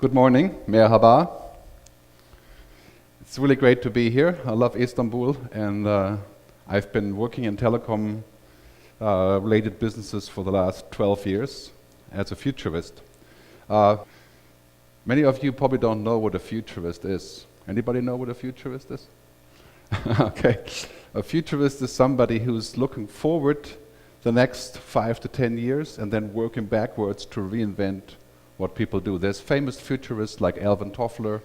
Good morning, merhaba. It's really great to be here. I love Istanbul, and I've been working in telecom related businesses for the last 12 years as a futurist. Many of you probably don't know what a futurist is. Anybody know what a futurist is? Okay. A futurist is somebody who's looking forward the next 5 to 10 years and then working backwards to reinvent what people do. There's famous futurists like Alvin Toffler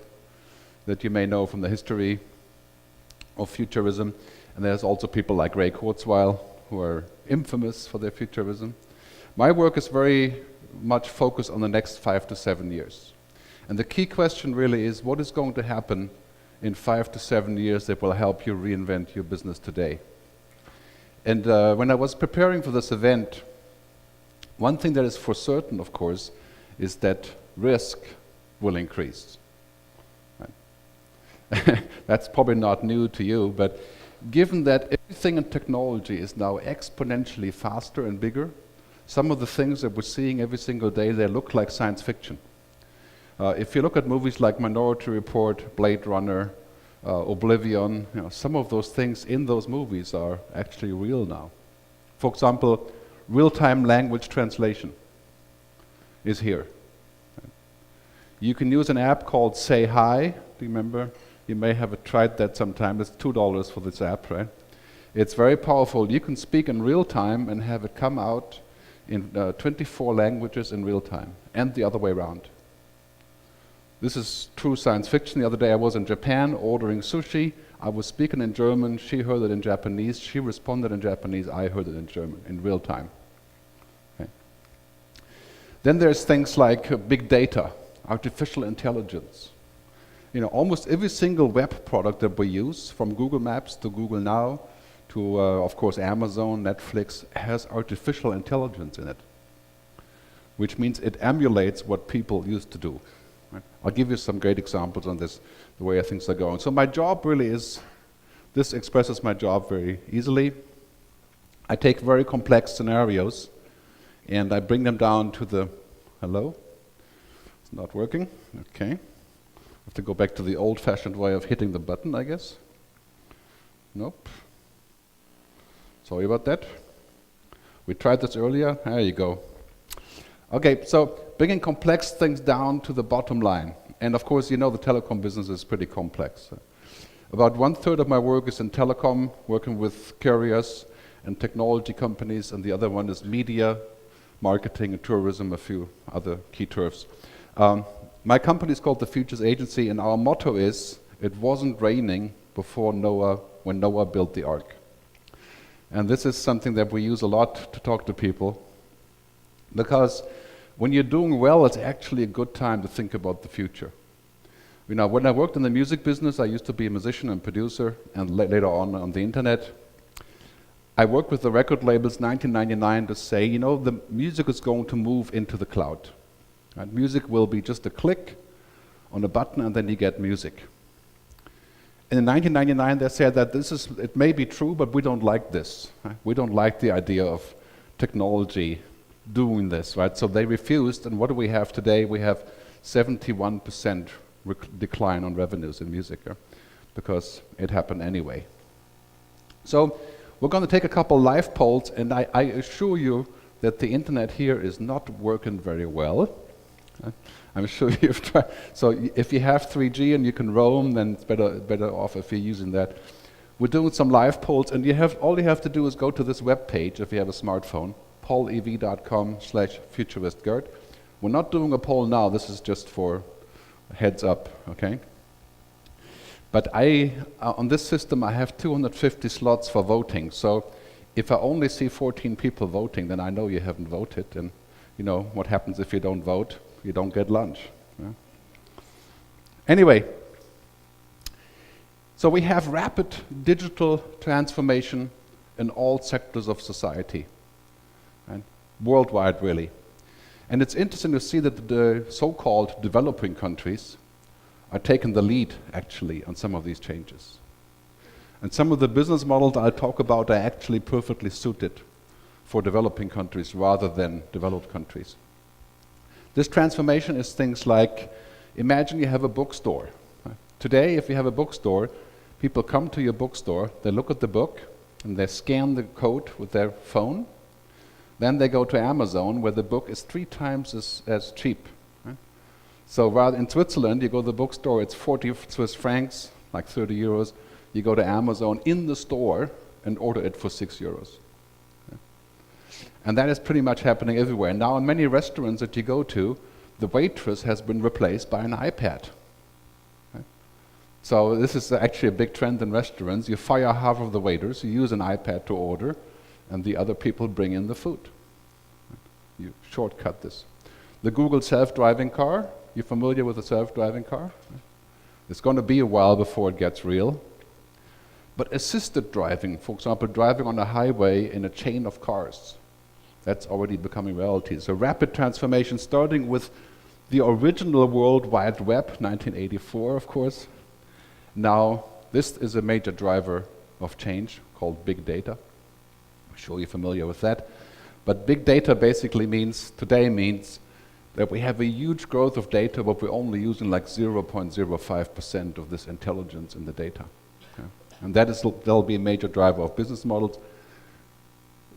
that you may know from the history of futurism, and there's also people like Ray Kurzweil who are infamous for their futurism. My work is very much focused on the next 5 to 7 years. And the key question really is, what is going to happen in 5 to 7 years that will help you reinvent your business today? And when I was preparing for this event, one thing that is for certain, of course, is that risk will increase. Right? That's probably not new to you, but given that everything in technology is now exponentially faster and bigger, some of the things that we're seeing every single day, they look like science fiction. If you look at movies like Minority Report, Blade Runner, Oblivion, some of those things in those movies are actually real now. For example, real-time language translation is here. You can use an app called Say Hi. Do you remember? You may have tried that sometime. It's $2 for this app, right? It's very powerful. You can speak in real time and have it come out in 24 languages in real time, and the other way around. This is true science fiction. The other day I was in Japan ordering sushi. I was speaking in German. She heard it in Japanese. She responded in Japanese. I heard it in German in real time. Then there's things like big data, artificial intelligence. Almost every single web product that we use, from Google Maps to Google Now to, of course, Amazon, Netflix, has artificial intelligence in it, which means it emulates what people used to do. Right? I'll give you some great examples on this, the way things are going. So my job really is, this expresses my job very easily. I take very complex scenarios and I bring them down to the, hello? It's not working, okay. I have to go back to the old-fashioned way of hitting the button, I guess. Nope. Sorry about that. We tried this earlier, there you go. Okay, so bringing complex things down to the bottom line. And of course, the telecom business is pretty complex. About 1/3 of my work is in telecom, working with carriers and technology companies, and the other one is media, marketing and tourism, a few other key turfs. My company is called the Futures Agency, and our motto is, it wasn't raining before Noah, when Noah built the ark. And this is something that we use a lot to talk to people, because when you're doing well, it's actually a good time to think about the future. When I worked in the music business, I used to be a musician and producer, and later on the internet. I worked with the record labels 1999 to say, the music is going to move into the cloud. Right? Music will be just a click on a button and then you get music. And in 1999 they said that it may be true, but we don't like this. Right? We don't like the idea of technology doing this, right? So they refused, and what do we have today? We have 71% decline on revenues in music, because it happened anyway. So we're going to take a couple live polls, and I assure you that the internet here is not working very well. I'm sure you've tried. So if you have 3G and you can roam, then it's better off if you're using that. We're doing some live polls, and all you have to do is go to this web page if you have a smartphone, paulev.com/futuristgert. We're not doing a poll now. This is just for heads up, okay? But on this system, I have 250 slots for voting. So if I only see 14 people voting, then I know you haven't voted. And what happens if you don't vote? You don't get lunch. Yeah? Anyway, so we have rapid digital transformation in all sectors of society, right? Worldwide, really. And it's interesting to see that the so-called developing countries are taking the lead, actually, on some of these changes. And some of the business models I'll talk about are actually perfectly suited for developing countries rather than developed countries. This transformation is things like, Imagine you have a bookstore. Today, if you have a bookstore, people come to your bookstore, they look at the book, and they scan the code with their phone. Then they go to Amazon, where the book is 3 times as cheap. So rather in Switzerland, you go to the bookstore, it's 40 Swiss francs, like 30 euros. You go to Amazon in the store and order it for 6 euros. And that is pretty much happening everywhere. Now in many restaurants that you go to, the waitress has been replaced by an iPad. So this is actually a big trend in restaurants. You fire half of the waiters, you use an iPad to order, and the other people bring in the food. You shortcut this. The Google self-driving car, you familiar with the self-driving car? It's going to be a while before it gets real. But assisted driving, for example, driving on a highway in a chain of cars, that's already becoming reality. So rapid transformation, starting with the original World Wide Web, 1984, of course. Now, this is a major driver of change called big data. I'm sure you're familiar with that. But big data basically today means that we have a huge growth of data, but we're only using like 0.05% of this intelligence in the data. Okay. And that'll be a major driver of business models.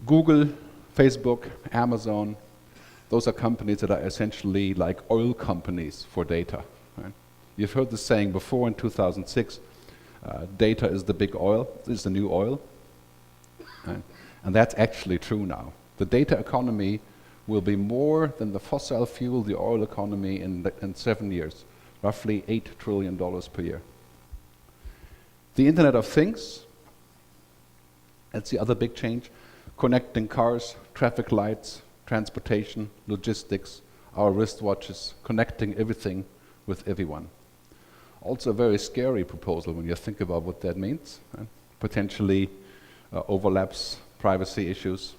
Google, Facebook, Amazon, those are companies that are essentially like oil companies for data. Right? You've heard the saying before in 2006, data is the big oil, is the new oil. Right? And that's actually true now. The data economy will be more than the fossil fuel, the oil economy in 7 years, roughly $8 trillion per year. The Internet of Things, that's the other big change. Connecting cars, traffic lights, transportation, logistics, our wristwatches, connecting everything with everyone. Also a very scary proposal when you think about what that means. Potentially overlaps privacy issues.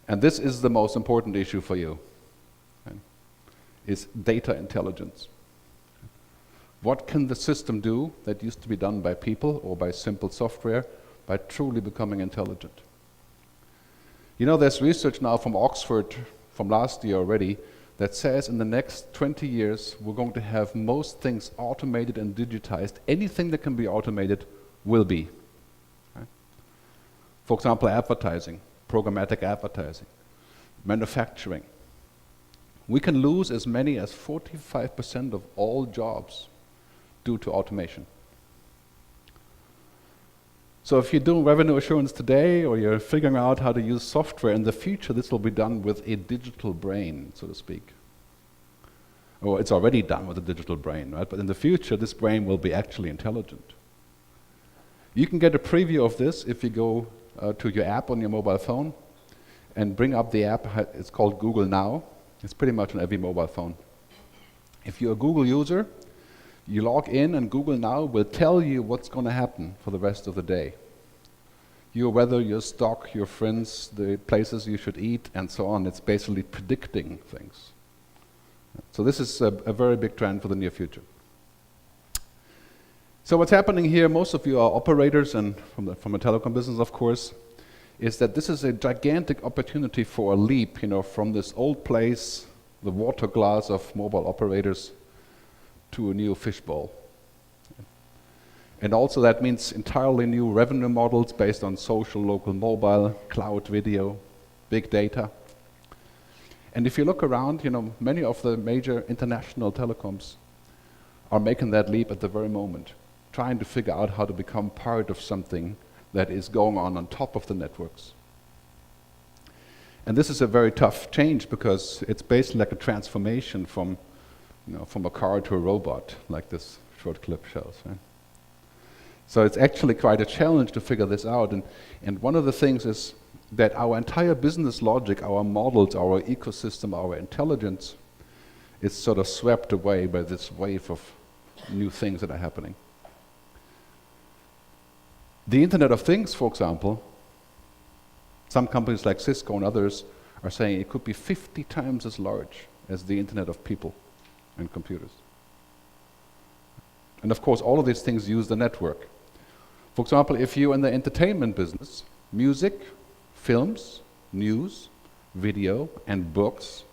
And this is the most important issue for you, is data intelligence. What can the system do that used to be done by people or by simple software by truly becoming intelligent? You know, there's research now from Oxford from last year already that says in the next 20 years we're going to have most things automated and digitized. Anything that can be automated will be. Right? For example, advertising, programmatic advertising, manufacturing. We can lose as many as 45% of all jobs due to automation. So if you're doing revenue assurance today, or you're figuring out how to use software in the future, this will be done with a digital brain, so to speak. Or it's already done with a digital brain, right? But in the future, this brain will be actually intelligent. You can get a preview of this if you go to your app on your mobile phone and bring up the app. It's called Google Now. It's pretty much on every mobile phone. If you're a Google user, you log in and Google Now will tell you what's going to happen for the rest of the day. Your weather, your stock, your friends, the places you should eat, and so on. It's basically predicting things. So this is a very big trend for the near future. So what's happening here, most of you are operators, and from a telecom business, of course, is that this is a gigantic opportunity for a leap, from this old place, the water glass of mobile operators, to a new fishbowl. And also that means entirely new revenue models based on social, local, mobile, cloud video, big data. And if you look around, many of the major international telecoms are making that leap at the very moment, trying to figure out how to become part of something that is going on top of the networks. And this is a very tough change because it's basically like a transformation from a car to a robot, like this short clip shows. Right? So it's actually quite a challenge to figure this out. And one of the things is that our entire business logic, our models, our ecosystem, our intelligence is sort of swept away by this wave of new things that are happening. The Internet of Things, for example, some companies like Cisco and others are saying it could be 50 times as large as the Internet of people and computers. And of course, all of these things use the network. For example, if you're in the entertainment business, music, films, news, video, and books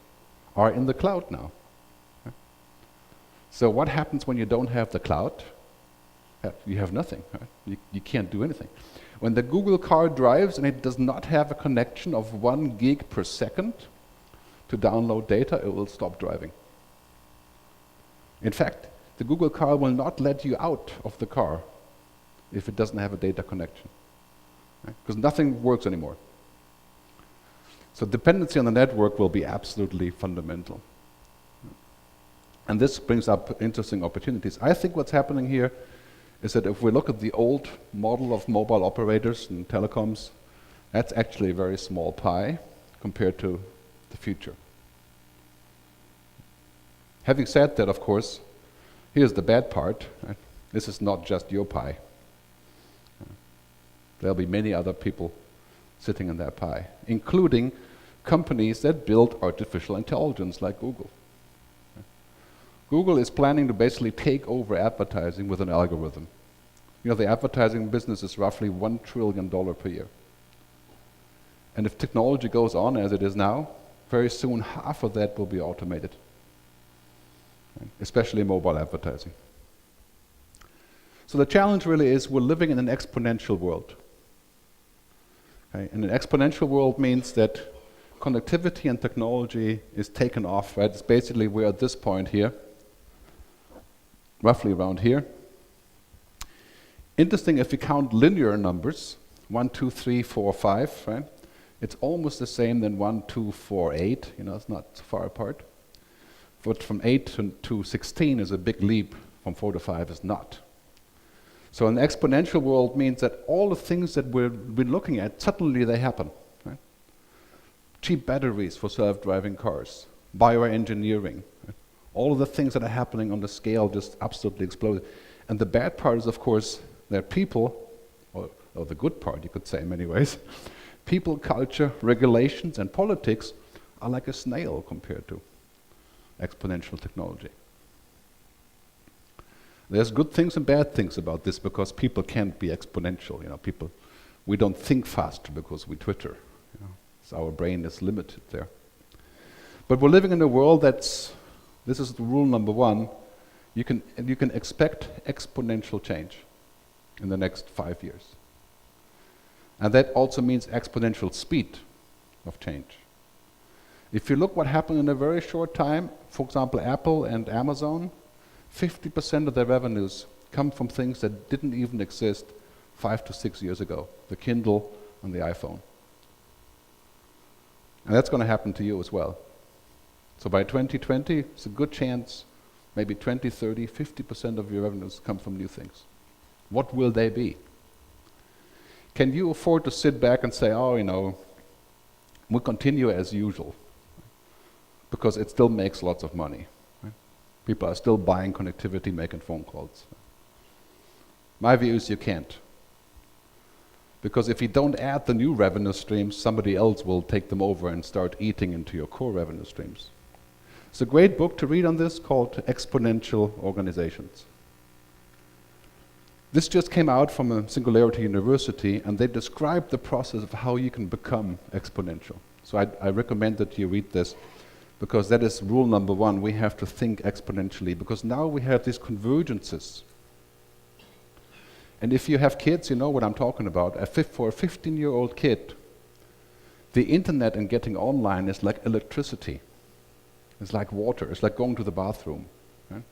are in the cloud now. So what happens when you don't have the cloud? You have nothing, right? You can't do anything. When the Google car drives and it does not have a connection of 1 gig per second to download data, it will stop driving. In fact, the Google car will not let you out of the car if it doesn't have a data connection, because nothing works anymore. So dependency on the network will be absolutely fundamental. And this brings up interesting opportunities. I think what's happening here is that if we look at the old model of mobile operators and telecoms, that's actually a very small pie compared to the future. Having said that, of course, here's the bad part. Right? This is not just your pie. There'll be many other people sitting in that pie, including companies that build artificial intelligence like Google. Google is planning to basically take over advertising with an algorithm. You know, the advertising business is roughly $1 trillion per year. And if technology goes on as it is now, very soon half of that will be automated, right? Especially mobile advertising. So the challenge really is we're living in an exponential world. Okay? And an exponential world means that connectivity and technology is taken off, right? It's basically we're at this point here, roughly around here. Interesting, if we count linear numbers, 1, 2, 3, 4, 5, right? It's almost the same than 1, 2, 4, 8. You know, it's not so far apart. But from 8 to 16 is a big leap. From 4 to 5 is not. So an exponential world means that all the things that we've been looking at, suddenly they happen. Right? Cheap batteries for self-driving cars, bioengineering, right? All of the things that are happening on the scale just absolutely exploded. And the bad part is, of course, that people, or the good part, you could say in many ways, people, culture, regulations, and politics are like a snail compared to exponential technology. There's good things and bad things about this because people can't be exponential. You know, we don't think faster because we Twitter. You know, so our brain is limited there. But we're living in a world this is the rule number 1, you can expect exponential change in the next 5 years. And that also means exponential speed of change. If you look what happened in a very short time, for example, Apple and Amazon, 50% of their revenues come from things that didn't even exist 5 to 6 years ago, the Kindle and the iPhone. And that's going to happen to you as well. So by 2020, it's a good chance, maybe 20, 30, 50% of your revenues come from new things. What will they be? Can you afford to sit back and say, oh, you know, we'll continue as usual? Because it still makes lots of money. Right? People are still buying connectivity, making phone calls. My view is you can't. Because if you don't add the new revenue streams, somebody else will take them over and start eating into your core revenue streams. It's a great book to read on this called Exponential Organizations. This just came out from a Singularity University, and they describe the process of how you can become exponential. So I recommend that you read this, because that is rule number 1. We have to think exponentially, because now we have these convergences. And if you have kids, you know what I'm talking about. For a 15-year-old kid, the internet and getting online is like electricity. It's like water. It's like going to the bathroom. Right?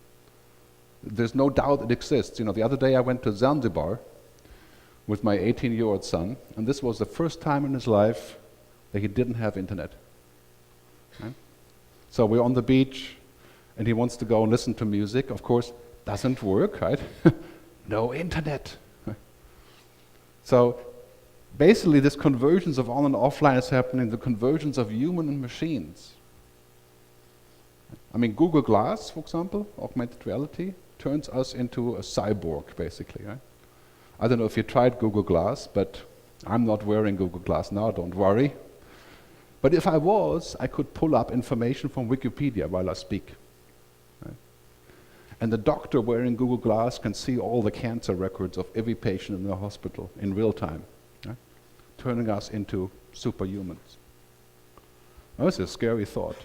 There's no doubt it exists. You know, the other day I went to Zanzibar with my 18-year-old son, and this was the first time in his life that he didn't have internet. Right? So we're on the beach, and he wants to go and listen to music. Of course, doesn't work, right? No internet. So basically, this convergence of on and offline is happening, the convergence of human and machines. I mean, Google Glass, for example, augmented reality, turns us into a cyborg, basically. Right? I don't know if you tried Google Glass, but I'm not wearing Google Glass now, don't worry. But if I was, I could pull up information from Wikipedia while I speak. Right? And the doctor wearing Google Glass can see all the cancer records of every patient in the hospital in real time, right? Turning us into superhumans. That's a scary thought.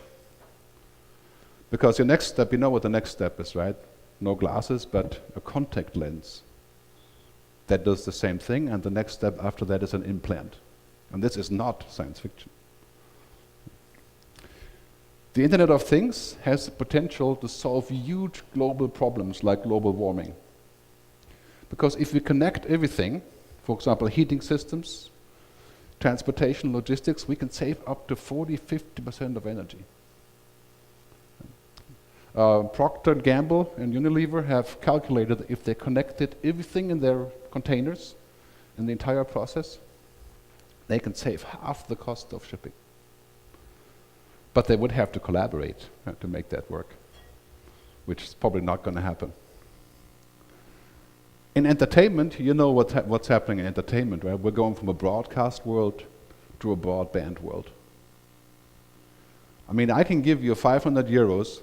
Because your next step, you know what the next step is, right? No glasses, but a contact lens that does the same thing, and the next step after that is an implant. And this is not science fiction. The Internet of Things has the potential to solve huge global problems like global warming. Because if we connect everything, for example, heating systems, transportation, logistics, we can save up to 40–50% of energy. Procter & Gamble and Unilever have calculated if they connected everything in their containers in the entire process, they can save half the cost of shipping. But they would have to collaborate to make that work, which is probably not going to happen. In entertainment, you know what's happening in entertainment, right? We're going from a broadcast world to a broadband world. I mean, I can give you 500 euros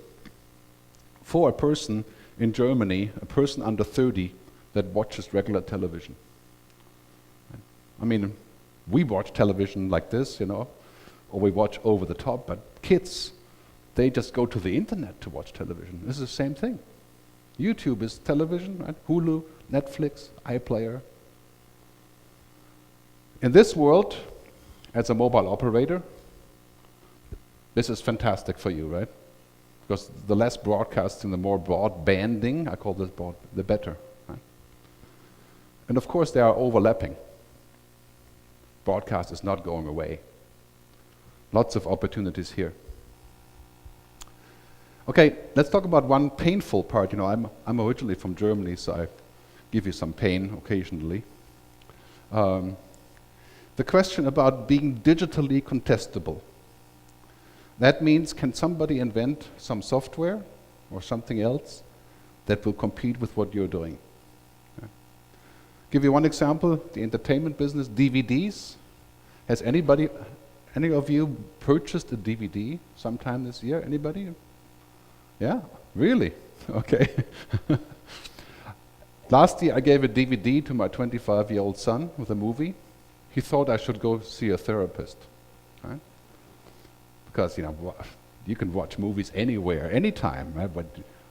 for a person in Germany, a person under 30, that watches regular television. I mean, we watch television like this, or we watch over the top, but kids, they just go to the internet to watch television. This is the same thing. YouTube is television, right? Hulu, Netflix, iPlayer. In this world, as a mobile operator, this is fantastic for you, right? Because the less broadcasting, the more broadbanding, I call this the better. Right? And of course, they are overlapping. Broadcast is not going away. Lots of opportunities here. Okay, let's talk about one painful part. I'm originally from Germany, so I give you some pain occasionally. The question about being digitally contestable. That means, can somebody invent some software or something else that will compete with what you're doing? Give you one example, the entertainment business, DVDs. Has any of you purchased a DVD sometime this year? Anybody? Yeah? Really? Okay. Last year I gave a DVD to my 25-year-old son with a movie. He thought I should go see a therapist. Right? Because you can watch movies anywhere, anytime, right? But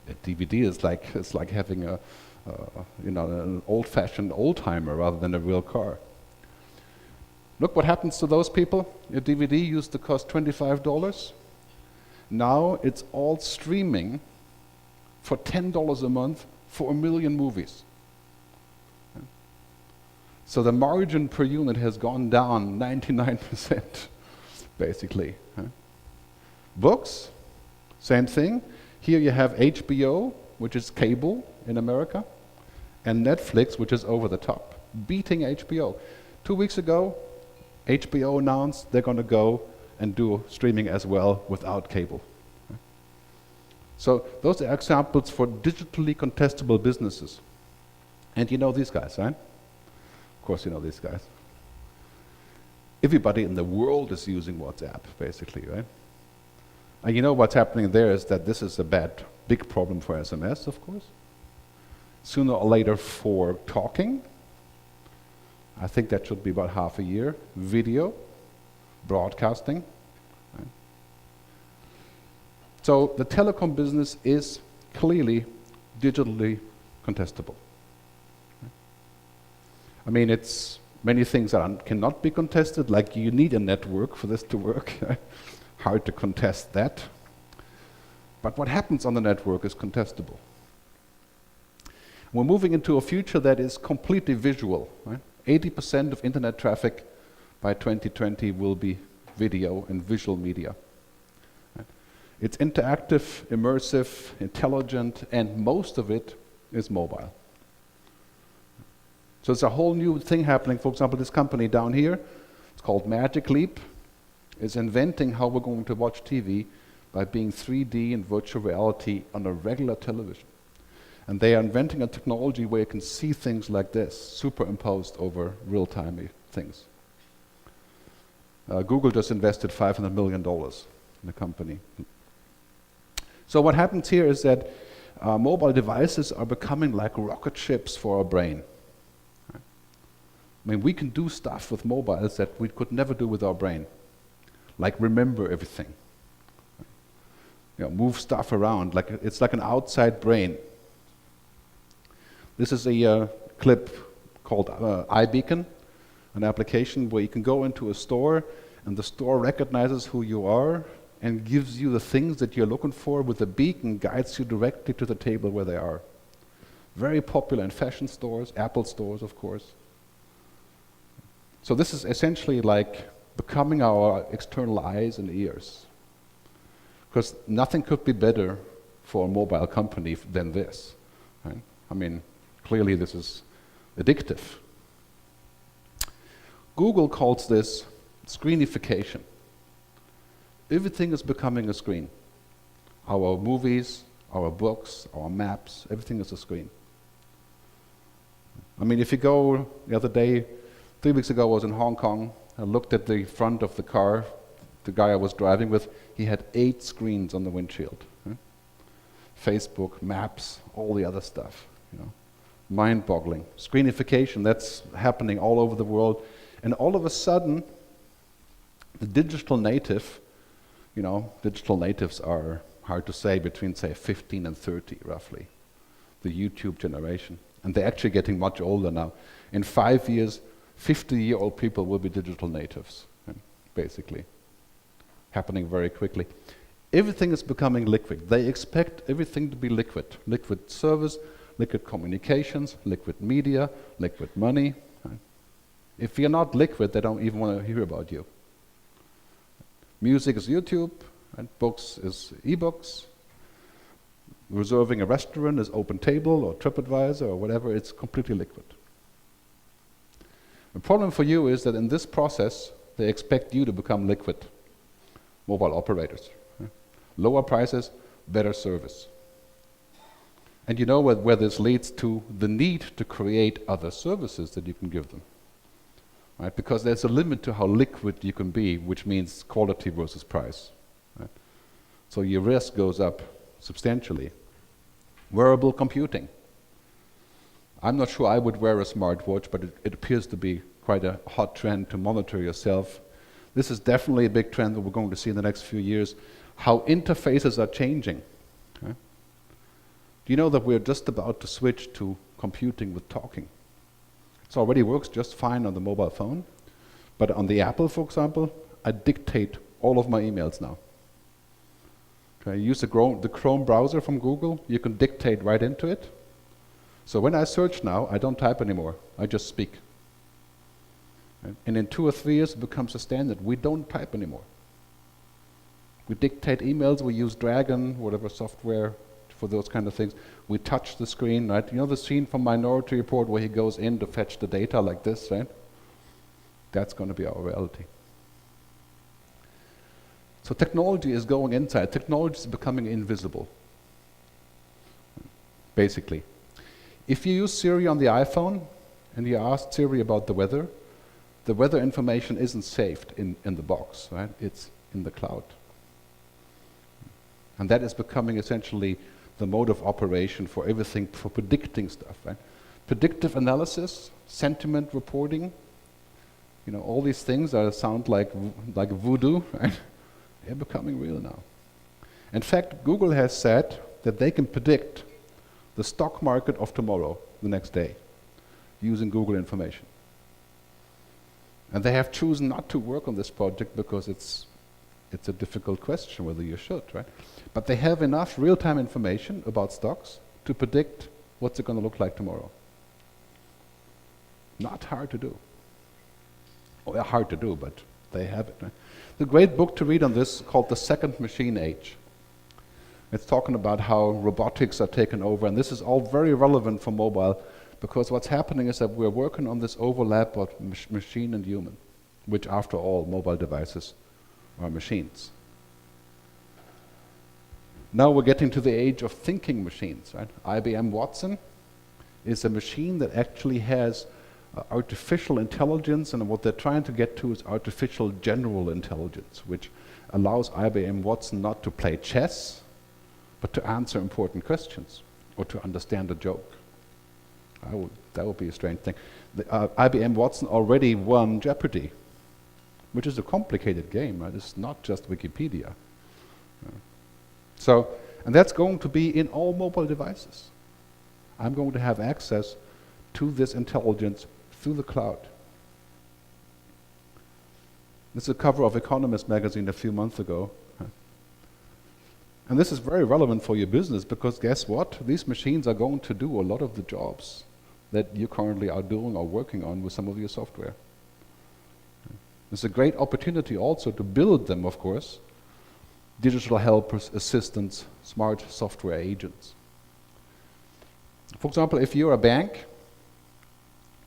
a DVD is like having an old-fashioned old-timer rather than a real car. Look what happens to those people. A DVD used to cost $25. Now it's all streaming for $10 a month for 1 million movies. So the margin per unit has gone down 99%, basically. Books, same thing. Here you have HBO, which is cable in America, and Netflix, which is over the top, beating HBO. 2 weeks ago, HBO announced they're going to go and do streaming as well without cable. So those are examples for digitally contestable businesses. And you know these guys, right? Of course you know these guys. Everybody in the world is using WhatsApp, basically, right? And you know what's happening there is that this is a big problem for SMS, of course. Sooner or later for talking. I think that should be about half a year. Video, broadcasting. Right? So the telecom business is clearly digitally contestable. I mean, it's many things that cannot be contested, like you need a network for this to work. Hard to contest that. But what happens on the network is contestable. We're moving into a future that is completely visual. Right? 80% of internet traffic by 2020 will be video and visual media. Right? It's interactive, immersive, intelligent, and most of it is mobile. So it's a whole new thing happening. For example, this company down here, it's called Magic Leap, is inventing how we're going to watch TV by being 3D and virtual reality on a regular television. And they are inventing a technology where you can see things like this, superimposed over real-time things. Google just invested $500 million in the company. So what happens here is that mobile devices are becoming like rocket ships for our brain. I mean, we can do stuff with mobiles that we could never do with our brain, like remember everything. move stuff around. It's like an outside brain. This is a clip called iBeacon, an application where you can go into a store and the store recognizes who you are and gives you the things that you're looking for with a beacon, guides you directly to the table where they are. Very popular in fashion stores, Apple stores, of course. So this is essentially like becoming our external eyes and ears. Because nothing could be better for a mobile company than this. Right? I mean, clearly this is addictive. Google calls this screenification. Everything is becoming a screen. Our movies, our books, our maps, everything is a screen. I mean, if you go the other day, 3 weeks ago I was in Hong Kong, I looked at the front of the car, the guy I was driving with, he had 8 screens on the windshield. Facebook, maps, all the other stuff. Mind-boggling. Screenification, that's happening all over the world. And all of a sudden, the digital native, digital natives are, hard to say, between, say, 15 and 30, roughly. The YouTube generation. And they're actually getting much older now. In 5 years, 50-year-old people will be digital natives, basically. Happening very quickly. Everything is becoming liquid. They expect everything to be liquid. Liquid service, liquid communications, liquid media, liquid money. If you're not liquid, they don't even want to hear about you. Music is YouTube, and books is e-books. Reserving a restaurant is OpenTable or TripAdvisor or whatever, it's completely liquid. The problem for you is that in this process, they expect you to become liquid. Mobile operators. Lower prices, better service. And you know where this leads to the need to create other services that you can give them. Right? Because there's a limit to how liquid you can be, which means quality versus price. Right? So your risk goes up substantially. Wearable computing. I'm not sure I would wear a smartwatch, but it appears to be quite a hot trend to monitor yourself. This is definitely a big trend that we're going to see in the next few years, how interfaces are changing. Okay? Do you know that we're just about to switch to computing with talking? It already works just fine on the mobile phone, but on the Apple, for example, I dictate all of my emails now. Okay, use the Chrome browser from Google, you can dictate right into it. So when I search now, I don't type anymore, I just speak. Right? And in 2 or 3 years, it becomes a standard. We don't type anymore. We dictate emails, we use Dragon, whatever software for those kind of things. We touch the screen, right? You know the scene from Minority Report where he goes in to fetch the data like this, right? That's going to be our reality. So technology is going inside. Technology is becoming invisible, basically. If you use Siri on the iPhone and you ask Siri about the weather information isn't saved in the box, right? It's in the cloud. And that is becoming essentially the mode of operation for everything, for predicting stuff, right? Predictive analysis, sentiment reporting, all these things that sound like voodoo, right? They're becoming real now. In fact, Google has said that they can predict the stock market of tomorrow, the next day, using Google information. And they have chosen not to work on this project because it's a difficult question whether you should, right? But they have enough real-time information about stocks to predict what's it going to look like tomorrow. Not hard to do. Well, hard to do, but they have it. Right? The great book to read on this called The Second Machine Age. It's talking about how robotics are taken over, and this is all very relevant for mobile because what's happening is that we're working on this overlap of machine and human, which after all, mobile devices are machines. Now we're getting to the age of thinking machines, right? IBM Watson is a machine that actually has artificial intelligence, and what they're trying to get to is artificial general intelligence, which allows IBM Watson not to play chess, but to answer important questions or to understand a joke. That would be a strange thing. IBM Watson already won Jeopardy, which is a complicated game, right? It's not just Wikipedia. So, and that's going to be in all mobile devices. I'm going to have access to this intelligence through the cloud. This is a cover of Economist magazine a few months ago. And this is very relevant for your business because guess what? These machines are going to do a lot of the jobs that you currently are doing or working on with some of your software. It's a great opportunity also to build them, of course. Digital helpers, assistants, smart software agents. For example, if you're a bank,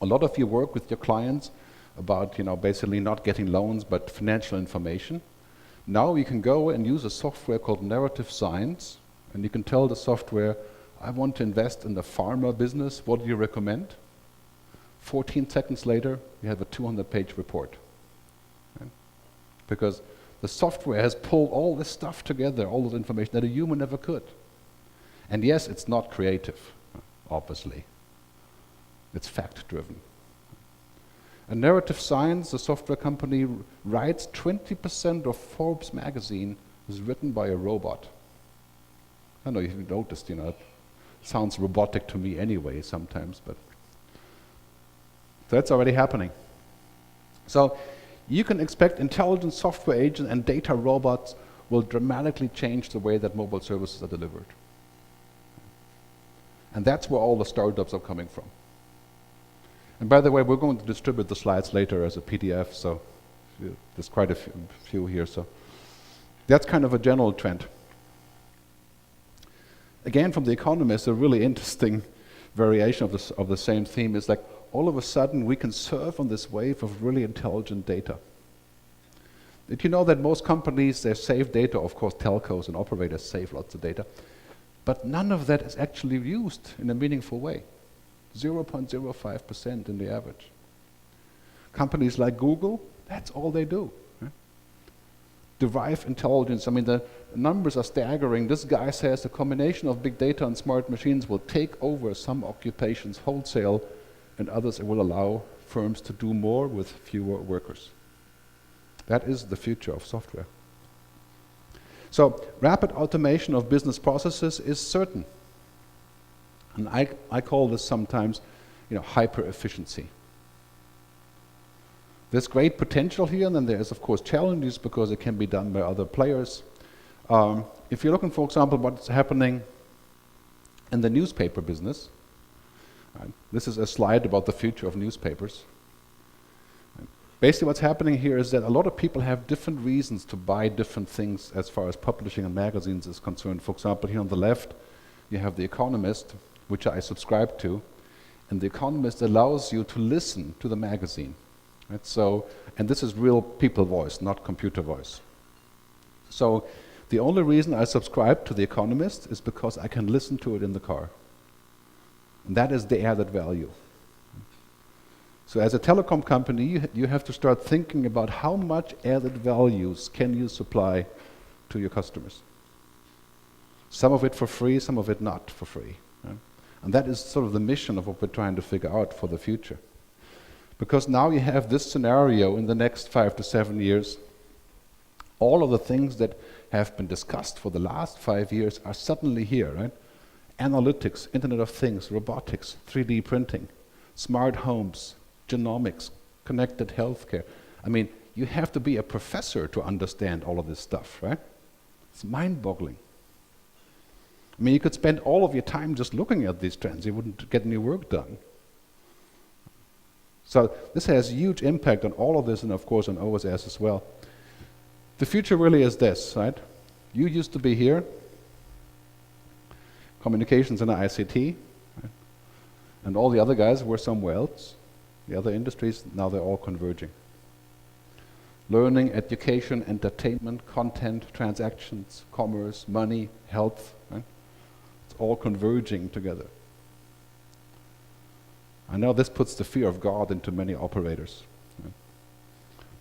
a lot of you work with your clients about, basically not getting loans but financial information. Now you can go and use a software called narrative science, and you can tell the software, I want to invest in the pharma business, what do you recommend? 14 seconds later, you have a 200-page report. Right? Because the software has pulled all this stuff together, all this information that a human never could. And yes, it's not creative, obviously. It's fact-driven. A narrative science, the software company writes 20% of Forbes magazine is written by a robot. I don't know if you've noticed, it sounds robotic to me anyway sometimes, but that's already happening. So you can expect intelligent software agents and data robots will dramatically change the way that mobile services are delivered. And that's where all the startups are coming from. And by the way, we're going to distribute the slides later as a PDF, so there's quite a few here. So that's kind of a general trend. Again, from The Economist, a really interesting variation of the same theme is like all of a sudden we can surf on this wave of really intelligent data. Did you know that most companies, they save data, of course telcos and operators save lots of data, but none of that is actually used in a meaningful way. 0.05% in the average. Companies like Google, that's all they do. Right? Derive intelligence, the numbers are staggering. This guy says the combination of big data and smart machines will take over some occupations wholesale, and others it will allow firms to do more with fewer workers. That is the future of software. So rapid automation of business processes is certain. And I call this sometimes, hyper-efficiency. There's great potential here, and then there's, of course, challenges because it can be done by other players. If you're looking, for example, what's happening in the newspaper business, this is a slide about the future of newspapers. Basically what's happening here is that a lot of people have different reasons to buy different things as far as publishing and magazines is concerned. For example, here on the left, you have The Economist, which I subscribe to, and The Economist allows you to listen to the magazine. Right? So, and this is real people voice, not computer voice. So the only reason I subscribe to The Economist is because I can listen to it in the car. And that is the added value. So as a telecom company, you have to start thinking about how much added values can you supply to your customers. Some of it for free, some of it not for free. Right? And that is sort of the mission of what we're trying to figure out for the future. Because now you have this scenario in the next 5 to 7 years. All of the things that have been discussed for the last 5 years are suddenly here, right? Analytics, Internet of Things, robotics, 3D printing, smart homes, genomics, connected healthcare. You have to be a professor to understand all of this stuff, right? It's mind-boggling. You could spend all of your time just looking at these trends. You wouldn't get any work done. So this has huge impact on all of this and, of course, on OSS as well. The future really is this, right? You used to be here, communications and ICT, right? And all the other guys were somewhere else. The other industries, now they're all converging. Learning, education, entertainment, content, transactions, commerce, money, health, right? All converging together. I know this puts the fear of God into many operators. Right?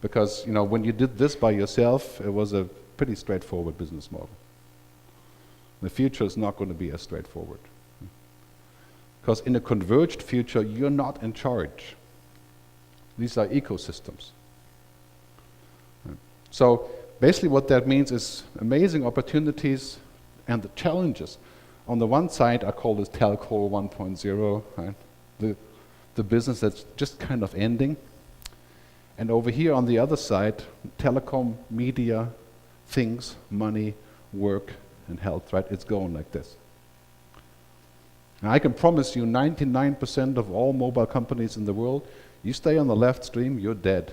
Because, when you did this by yourself, it was a pretty straightforward business model. The future is not going to be as straightforward. Because in a converged future, you're not in charge. These are ecosystems. Right? So basically what that means is amazing opportunities And the challenges, on the one side, I call this telco 1.0, right? The business that's just kind of ending. And over here on the other side, telecom, media, things, money, work, and health, right? It's going like this. Now, I can promise you 99% of all mobile companies in the world, you stay on the left stream, you're dead.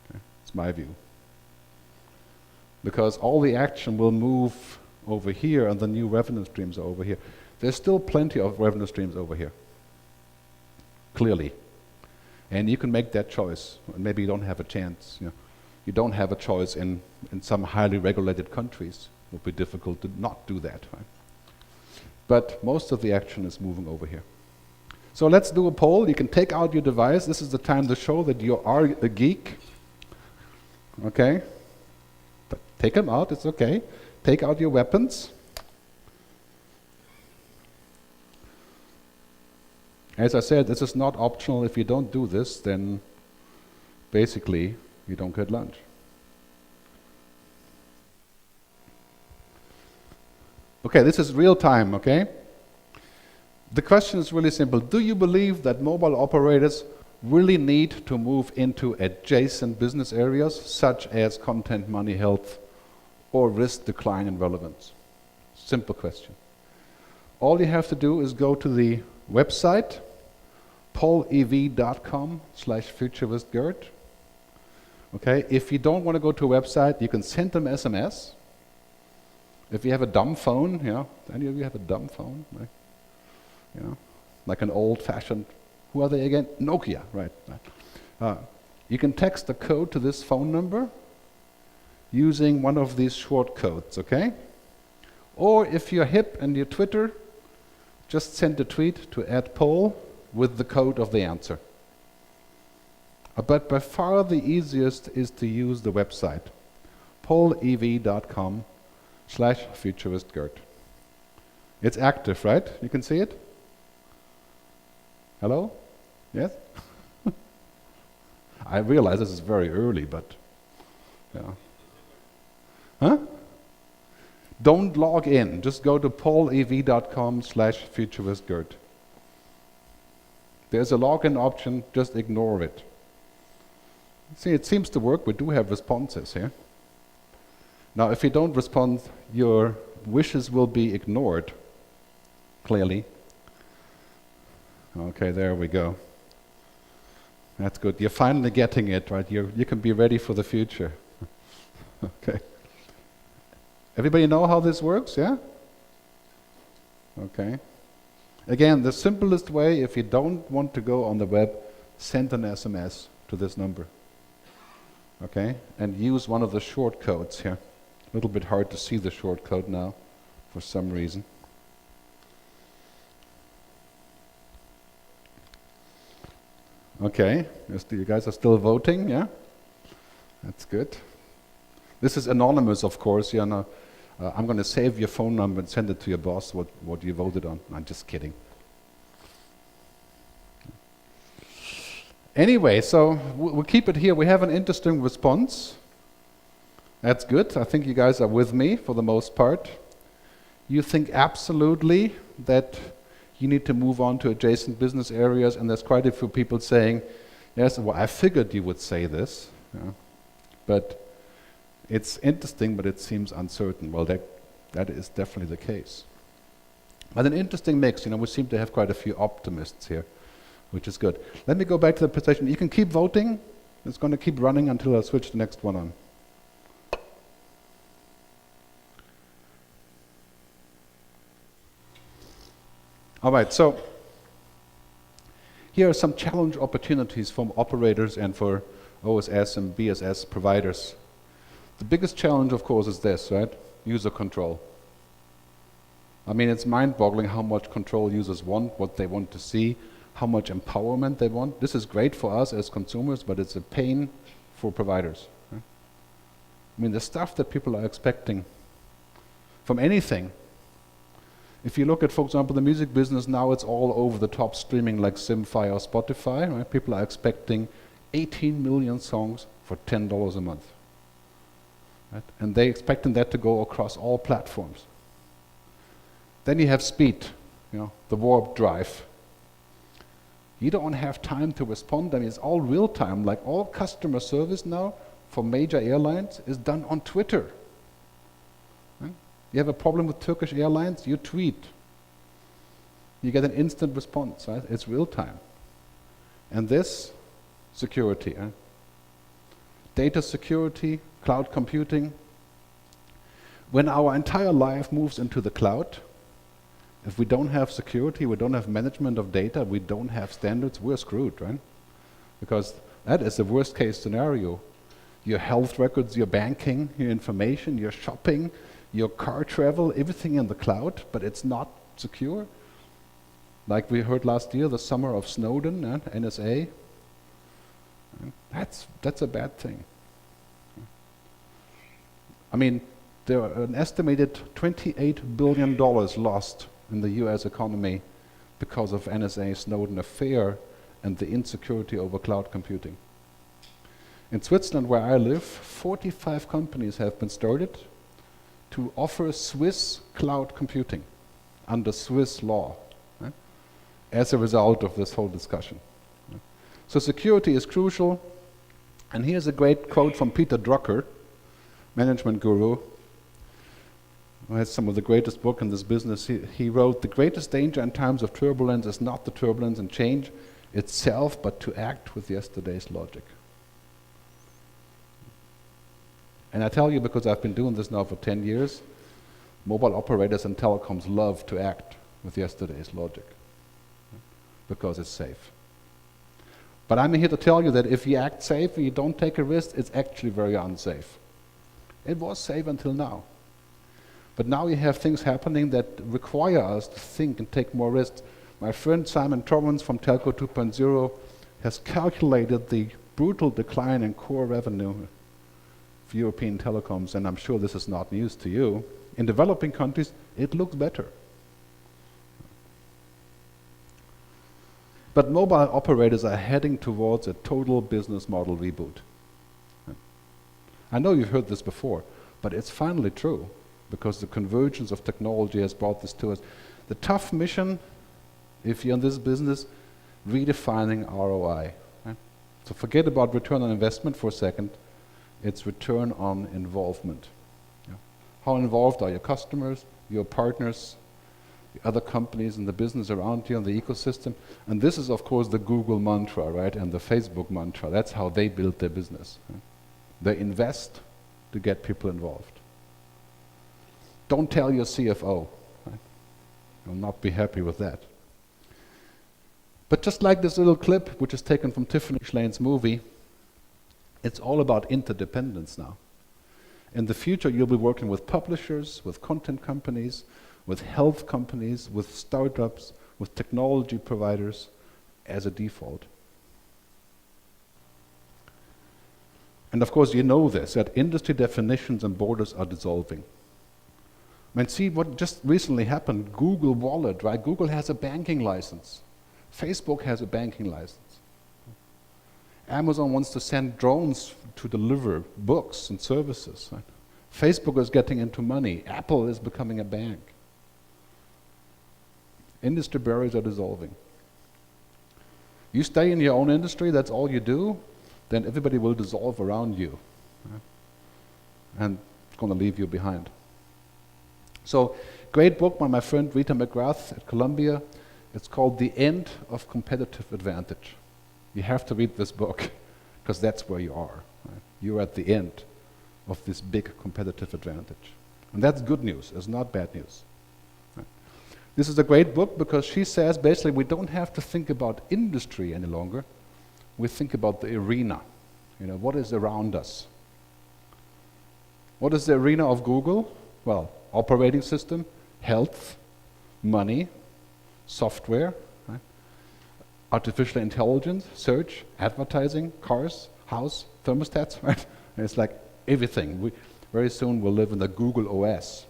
Okay? It's my view. Because all the action will move over here and the new revenue streams are over here. There's still plenty of revenue streams over here. Clearly. And you can make that choice. Maybe you don't have a chance. You don't have a choice in some highly regulated countries. It would be difficult to not do that. Right? But most of the action is moving over here. So let's do a poll. You can take out your device. This is the time to show that you are a geek. Okay? But take them out, it's okay. Take out your weapons. As I said, this is not optional. If you don't do this, then basically you don't get lunch. Okay, this is real time, okay? The question is really simple. Do you believe that mobile operators really need to move into adjacent business areas, such as content, money, health, or risk decline in relevance? Simple question. All you have to do is go to the website, polev.com/futurewithgert. Okay, if you don't want to go to a website, you can send them SMS. If you have a dumb phone, any of you have a dumb phone? Right? Like an old-fashioned, who are they again? Nokia, right. You can text the code to this phone number using one of these short codes, okay? Or if you're hip and you Twitter, just send a tweet to @poll with the code of the answer. But by far the easiest is to use the website, polev.com/futurewithgert. It's active, right? You can see it? Hello? Yes? I realize this is very early, but Huh? Don't log in. Just go to polev.com/futurewithgert. There's a login option, just ignore it. See, it seems to work. We do have responses here. Now, if you don't respond, your wishes will be ignored, clearly. Okay, there we go. That's good. You're finally getting it, right? You can be ready for the future. Okay. Everybody know how this works, yeah? Okay. Again, the simplest way, if you don't want to go on the web, send an SMS to this number. Okay? And use one of the short codes here. A little bit hard to see the short code now, for some reason. Okay, you guys are still voting, yeah? That's good. This is anonymous, of course. I'm going to save your phone number and send it to your boss, what you voted on. I'm just kidding. Anyway, so we'll keep it here. We have an interesting response. That's good. I think you guys are with me for the most part. You think absolutely that you need to move on to adjacent business areas, and there's quite a few people saying, yes, well, I figured you would say this. But it's interesting, but it seems uncertain. Well, that is definitely the case. But an interesting mix. We seem to have quite a few optimists here, which is good. Let me go back to the presentation. You can keep voting. It's going to keep running until I switch the next one on. All right, so here are some challenge opportunities for operators and for OSS and BSS providers. The biggest challenge, of course, is this, right? User control. I mean, it's mind-boggling how much control users want, what they want to see, how much empowerment they want. This is great for us as consumers, but it's a pain for providers. Right? I mean, the stuff that people are expecting from anything. If you look at, for example, the music business now, it's all over the top streaming like Simfy or Spotify. Right? People are expecting 18 million songs for $10 a month. Right? And they're expecting that to go across all platforms. Then you have speed, the warp drive. You don't have time to respond. I mean, it's all real time. Like all customer service now for major airlines is done on Twitter. Right? You have a problem with Turkish Airlines, you tweet. You get an instant response, right? It's real time. And this, security. Data security, cloud computing. When our entire life moves into the cloud, if we don't have security, we don't have management of data, we don't have standards, we're screwed, right? Because that is the worst case scenario. Your health records, your banking, your information, your shopping, your car travel, everything in the cloud, but it's not secure. Like we heard last year, the summer of Snowden, NSA. That's a bad thing. I mean, there are an estimated $28 billion lost in the US economy because of NSA Snowden affair and the insecurity over cloud computing. In Switzerland, where I live, 45 companies have been started to offer Swiss cloud computing under Swiss law, as a result of this whole discussion. So security is crucial, and here's a great quote from Peter Drucker, management guru, who has some of the greatest book in this business. He wrote, "The greatest danger in times of turbulence is not the turbulence and change itself, but to act with yesterday's logic." And I tell you, because I've been doing this now for 10 years, mobile operators and telecoms love to act with yesterday's logic, because it's safe. But I'm here to tell you that if you act safe and you don't take a risk, it's actually very unsafe. It was safe until now. But now you have things happening that require us to think and take more risks. My friend Simon Torrance from Telco 2.0 has calculated the brutal decline in core revenue for European telecoms, and I'm sure this is not news to you. In developing countries, it looks better. But mobile operators are heading towards a total business model reboot. I know you've heard this before, but it's finally true, because the convergence of technology has brought this to us. The tough mission, if you're in this business, redefining ROI. Right? So forget about return on investment for a second. It's return on involvement. Yeah. How involved are your customers, your partners, the other companies in the business around you, and the ecosystem? And this is, of course, the Google mantra, right, and the Facebook mantra. That's how they build their business. Right? They invest to get people involved. Don't tell your CFO. Right? You'll not be happy with that. But just like this little clip, which is taken from Tiffany Schlane's movie, it's all about interdependence now. In the future, you'll be working with publishers, with content companies, with health companies, with startups, with technology providers as a default. And of course, you know this, that industry definitions and borders are dissolving. I mean, see what just recently happened. Google Wallet, right? Google has a banking license. Facebook has a banking license. Amazon wants to send drones to deliver books and services. Right? Facebook is getting into money. Apple is becoming a bank. Industry barriers are dissolving. You stay in your own industry, that's all you do, then everybody will dissolve around you. Right? And it's going to leave you behind. So, great book by my friend Rita McGrath at Columbia. It's called The End of Competitive Advantage. You have to read this book, because that's where you are. Right? You're at the end of this big competitive advantage. And that's good news, it's not bad news. Right? This is a great book because she says basically we don't have to think about industry any longer. We think about the arena. What is around us? What is the arena of Google? Well, operating system, health, money, software, right? Artificial intelligence, search, advertising, cars, house, thermostats, right? And it's like everything. Very soon we'll live in the Google OS.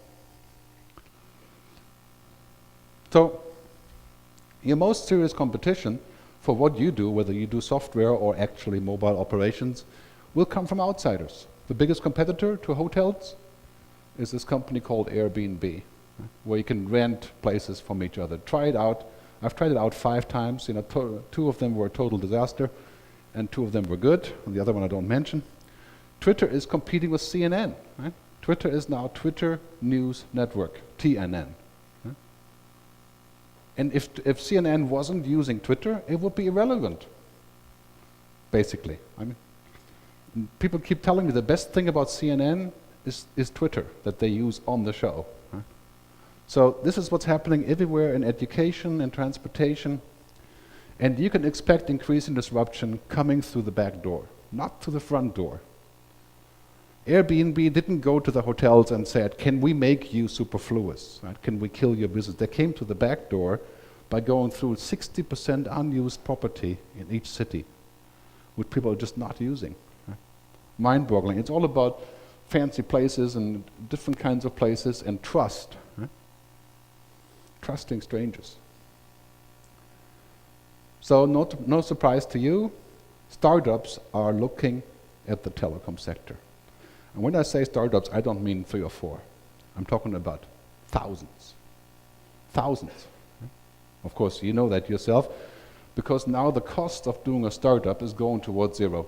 So, your most serious competition for what you do, whether you do software or actually mobile operations, will come from outsiders. The biggest competitor to hotels is this company called Airbnb. where you can rent places from each other. Try it out. I've tried it out 5 times. You know, 2 of them were a total disaster, and 2 of them were good, and the other one I don't mention. Twitter is competing with CNN. Right? Twitter is now Twitter News Network, TNN. Right? And if CNN wasn't using Twitter, it would be irrelevant, basically. I mean, people keep telling me the best thing about CNN is Twitter, that they use on the show. Right? So this is what's happening everywhere in education and transportation. And you can expect increasing disruption coming through the back door, not through the front door. Airbnb didn't go to the hotels and said, can we make you superfluous? Right? Can we kill your business? They came to the back door by going through 60% unused property in each city, which people are just not using. Right? Mind-boggling. It's all about fancy places and different kinds of places and trust. Right? Trusting strangers. So no surprise to you, startups are looking at the telecom sector. And when I say startups, I don't mean 3 or 4. I'm talking about thousands. Thousands. Of course, you know that yourself, because now the cost of doing a startup is going towards 0.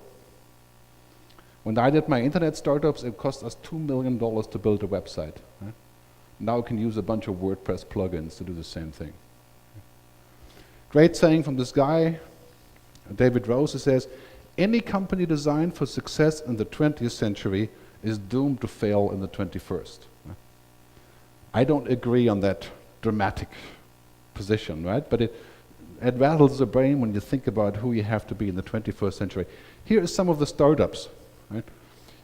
When I did my internet startups, it cost us $2 million to build a website. Right? Now I can use a bunch of WordPress plugins to do the same thing. Great saying from this guy, David Rose, who says, any company designed for success in the 20th century is doomed to fail in the 21st. I don't agree on that dramatic position, right? But it rattles the brain when you think about who you have to be in the 21st century. Here are some of the startups. Right?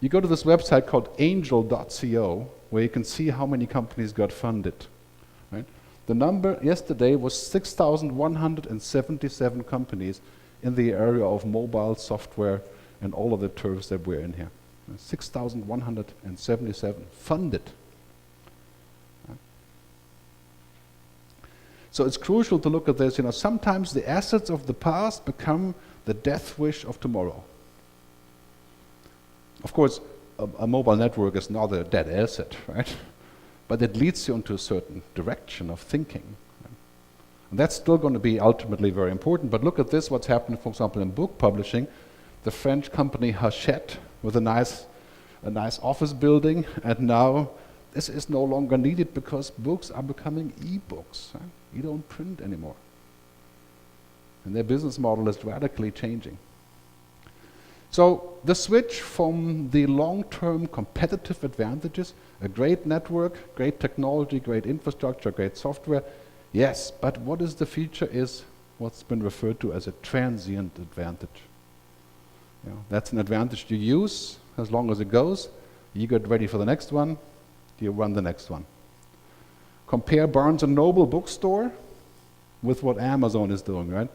You go to this website called angel.co, where you can see how many companies got funded. Right? The number yesterday was 6,177 companies in the area of mobile software and all of the turfs that we're in here. 6,177 funded. Right? So it's crucial to look at this. You know, sometimes the assets of the past become the death wish of tomorrow. Of course, a mobile network is not a dead asset, right? But it leads you into a certain direction of thinking. Right? And that's still going to be ultimately very important. But look at this, what's happened, for example, in book publishing. The French company Hachette, with a nice office building, and now this is no longer needed because books are becoming e-books. Right? You don't print anymore. And their business model is radically changing. So the switch from the long-term competitive advantages, a great network, great technology, great infrastructure, great software, yes, but what is the future is what's been referred to as a transient advantage. You know, that's an advantage you use as long as it goes. You get ready for the next one, you run the next one. Compare Barnes & Noble bookstore with what Amazon is doing, right?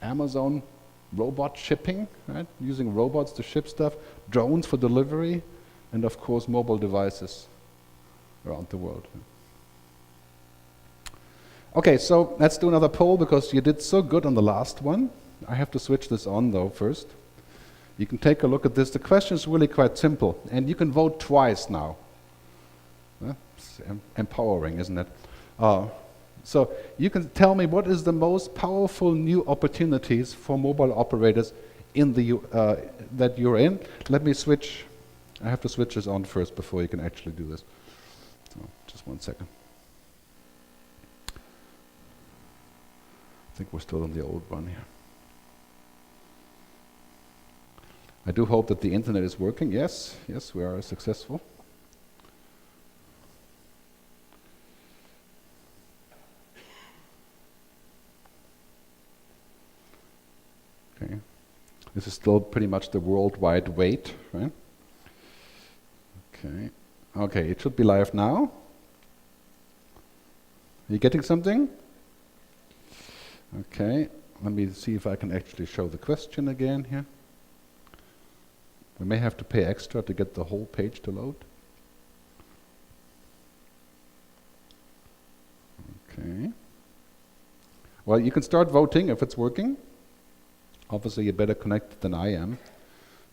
Amazon robot shipping, right? Using robots to ship stuff, drones for delivery, and of course mobile devices around the world. Okay, so let's do another poll because you did so good on the last one. I have to switch this on though first. You can take a look at this. The question is really quite simple, and you can vote twice now. It's empowering, isn't it? So you can tell me what is the most powerful new opportunities for mobile operators in the that you're in. Let me switch. I have to switch this on first before you can actually do this. So just 1 second. I think we're still on the old one here. I do hope that the internet is working. Yes, yes, we are successful. Okay. This is still pretty much the worldwide weight, right? Okay. Okay, it should be live now. Are you getting something? Okay, let me see if I can actually show the question again here. We may have to pay extra to get the whole page to load. Okay. Well, you can start voting if it's working. Obviously, you're better connected than I am,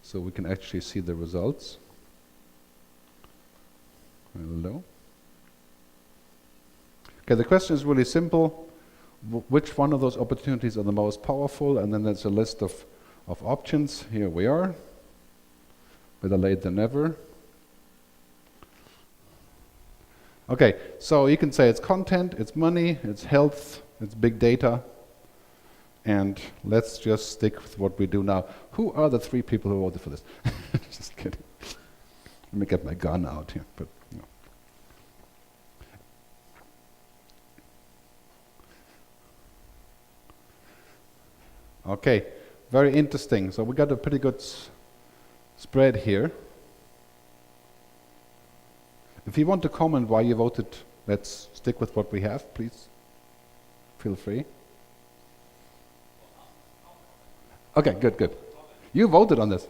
so we can actually see the results. Hello. Okay, the question is really simple. Which one of those opportunities are the most powerful? And then there's a list of options. Here we are. Better late than never. Okay, so you can say it's content, it's money, it's health, it's big data. And let's just stick with what we do now. Who are the 3 people who voted for this? Just kidding. Let me get my gun out here. But no. Okay, very interesting. So we got a pretty good spread here. If you want to comment why you voted, let's stick with what we have, please. Feel free. Okay, good. You voted on this.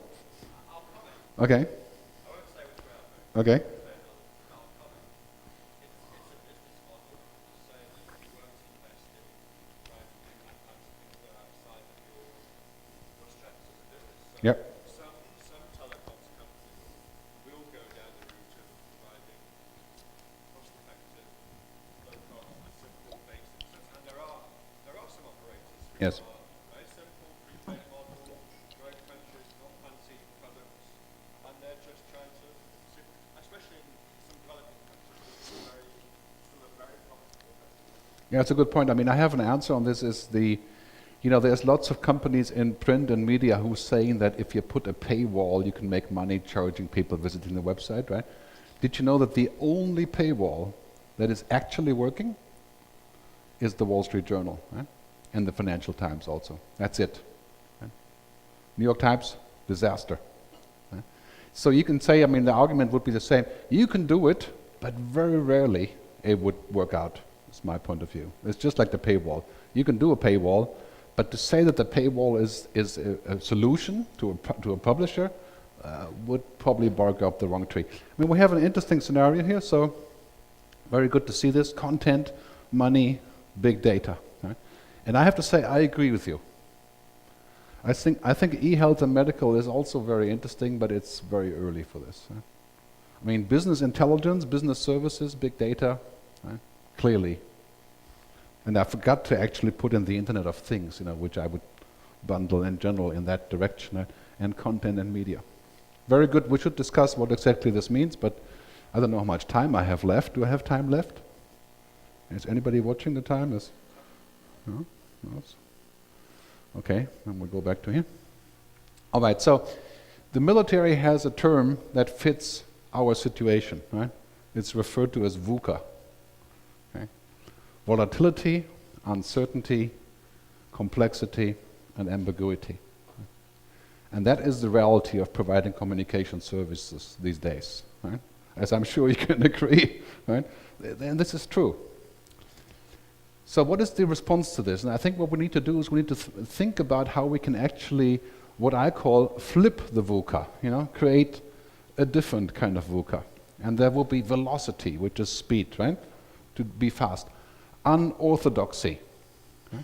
Okay. Okay. Yep. Some telecoms companies will go down the route of providing cost-effective, low-cost, simple, basic services, and there are some operators who Yes. are very simple, prepaid model, very trenches, not fancy products, and they're just trying to, especially in some developing countries, still a very profitable business. Yeah, that's a good point. I mean, I have an answer on this. There's lots of companies in print and media who are saying that if you put a paywall, you can make money charging people visiting the website, right? Did you know that the only paywall that is actually working is the Wall Street Journal, right? And the Financial Times also. That's it. Right? New York Times, disaster. Right? So you can say, I mean, the argument would be the same. You can do it, but very rarely it would work out. That's my point of view. It's just like the paywall. You can do a paywall, but to say that the paywall is a solution to a publisher would probably bark up the wrong tree. I mean, we have an interesting scenario here, so very good to see this. Content, money, big data. Right? And I have to say, I agree with you. I think e-health and medical is also very interesting, but it's very early for this. Right? I mean, business intelligence, business services, big data, right? Clearly. And I forgot to actually put in the Internet of Things, which I would bundle in general in that direction, and content and media. Very good. We should discuss what exactly this means, but I don't know how much time I have left. Do I have time left? Is anybody watching the time? No? No? Okay, then we'll go back to here. All right, so the military has a term that fits our situation, right? It's referred to as VUCA. Volatility, uncertainty, complexity, and ambiguity. And that is the reality of providing communication services these days, right? As I'm sure you can agree, right? And this is true. So what is the response to this? And I think what we need to do is we need to think about how we can actually, what I call, flip the VUCA, create a different kind of VUCA. And there will be velocity, which is speed, right? To be fast. Unorthodoxy. Okay.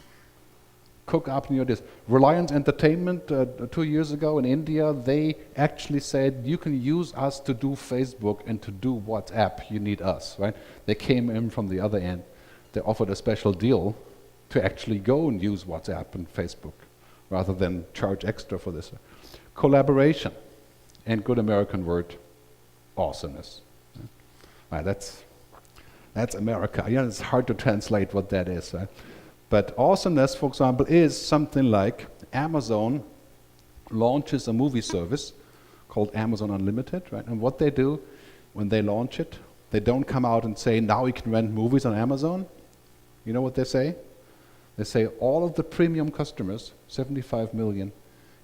Cook up new ideas. Reliance Entertainment, 2 years ago in India, they actually said, you can use us to do Facebook and to do WhatsApp, you need us, right? They came in from the other end. They offered a special deal to actually go and use WhatsApp and Facebook, rather than charge extra for this. Collaboration, and good American word, awesomeness. Right, that's America. It's hard to translate what that is. Right? But awesomeness, for example, is something like Amazon launches a movie service called Amazon Unlimited, right? And what they do when they launch it, they don't come out and say, now you can rent movies on Amazon. You know what they say? They say all of the premium customers, 75 million,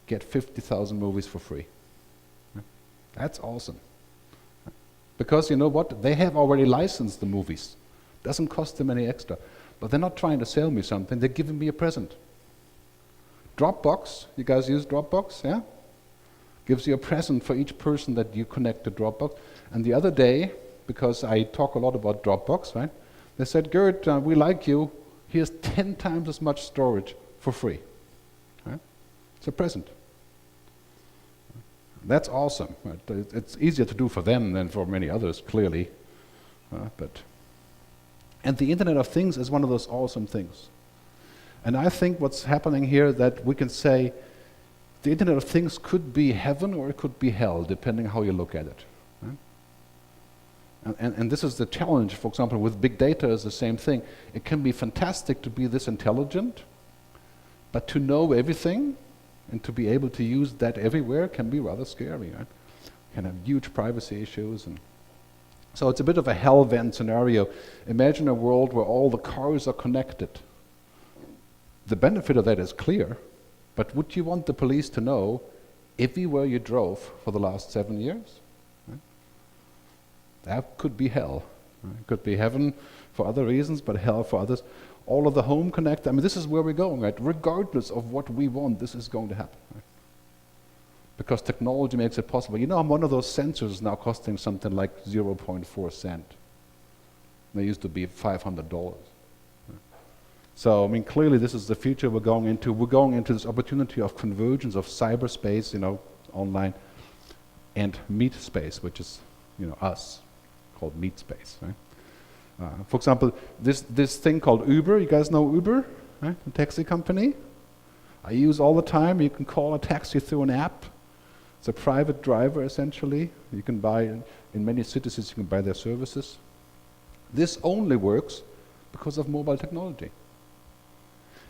get 50,000 movies for free. Right? That's awesome. Because you know what? They have already licensed the movies. Doesn't cost them any extra. But they're not trying to sell me something. They're giving me a present. Dropbox. You guys use Dropbox? Yeah? Gives you a present for each person that you connect to Dropbox. And the other day, because I talk a lot about Dropbox, right? They said, Gert, we like you. Here's 10 times as much storage for free. Right? It's a present. That's awesome. Right? It's easier to do for them than for many others, clearly. But And the Internet of Things is one of those awesome things. And I think what's happening here that we can say the Internet of Things could be heaven or it could be hell, depending how you look at it. Right? And this is the challenge, for example, with big data is the same thing. It can be fantastic to be this intelligent, but to know everything and to be able to use that everywhere can be rather scary. Right? Can have huge privacy issues. And so it's a bit of a hell-vent scenario. Imagine a world where all the cars are connected. The benefit of that is clear, but would you want the police to know everywhere you drove for the last 7 years? Right? That could be hell. Right? It could be heaven for other reasons, but hell for others. All of the home connect. I mean, this is where we're going, right? Regardless of what we want, this is going to happen. Right? Because technology makes it possible. You know, one of those sensors now costing something like 0.4 cent. They used to be $500. So, I mean, clearly this is the future we're going into. We're going into this opportunity of convergence of cyberspace, you know, online, and meat space, which is, you know, us, called meat space, right? For example, this thing called Uber, you guys know Uber, right? A taxi company. I use all the time. You can call a taxi through an app. It's a private driver, essentially. You can buy, in many cities, you can buy their services. This only works because of mobile technology.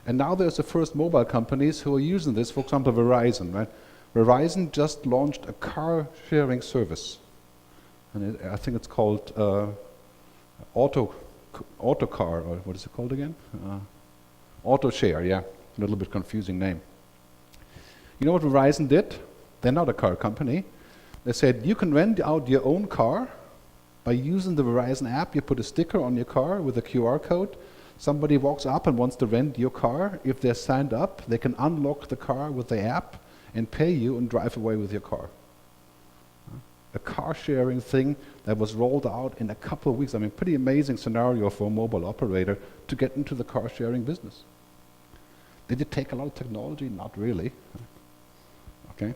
And now there's the first mobile companies who are using this, for example, Verizon, right? Verizon just launched a car-sharing service. And I think it's called Autocar, or what is it called again? AutoShare, yeah. A little bit confusing name. You know what Verizon did? They're not a car company. They said, you can rent out your own car by using the Verizon app. You put a sticker on your car with a QR code. Somebody walks up and wants to rent your car. If they're signed up, they can unlock the car with the app and pay you and drive away with your car. A car-sharing thing that was rolled out in a couple of weeks. I mean, pretty amazing scenario for a mobile operator to get into the car-sharing business. Did it take a lot of technology? Not really. Okay.